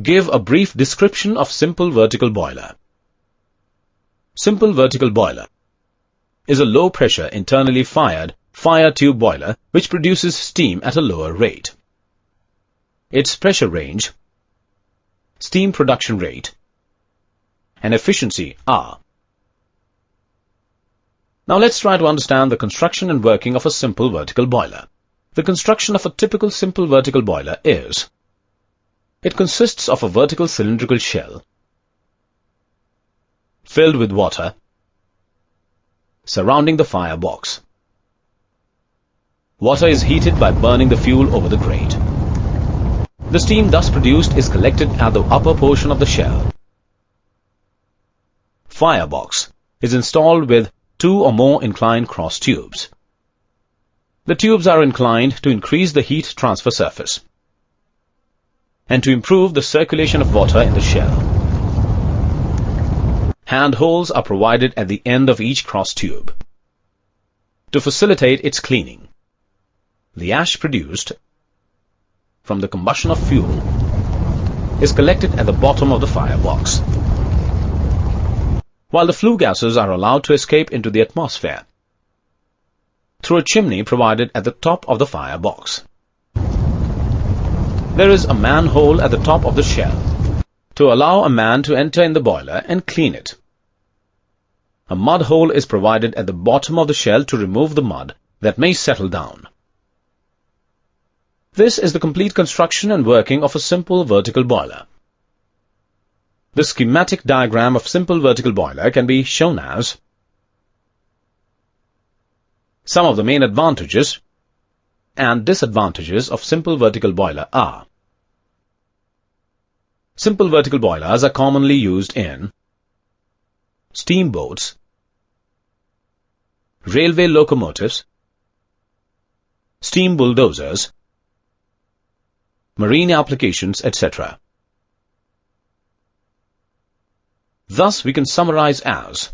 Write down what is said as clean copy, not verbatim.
Give a brief description of simple vertical boiler. Simple vertical boiler is a low-pressure, internally fired fire tube boiler which produces steam at a lower rate. Its pressure range, steam production rate, and efficiency are. Now let's try to understand the construction and working of a simple vertical boiler. The construction of a typical simple vertical boiler is: it consists of a vertical cylindrical shell filled with water surrounding the firebox. Water is heated by burning the fuel over the grate. The steam thus produced is collected at the upper portion of the shell. Firebox is installed with 2 or more inclined cross tubes. The tubes are inclined to increase the heat transfer surface and to improve the circulation of water in the shell. Hand holes are provided at the end of each cross tube to facilitate its cleaning. The ash produced from the combustion of fuel is collected at the bottom of the firebox, while the flue gases are allowed to escape into the atmosphere through a chimney provided at the top of the firebox. There is a manhole at the top of the shell to allow a man to enter in the boiler and clean it. A mud hole is provided at the bottom of the shell to remove the mud that may settle down. This is the complete construction and working of a simple vertical boiler. The schematic diagram of simple vertical boiler can be shown as. Some of the main advantages and disadvantages of simple vertical boiler are: simple vertical boilers are commonly used in steamboats, railway locomotives, steam bulldozers, marine applications, etc. Thus, we can summarize as: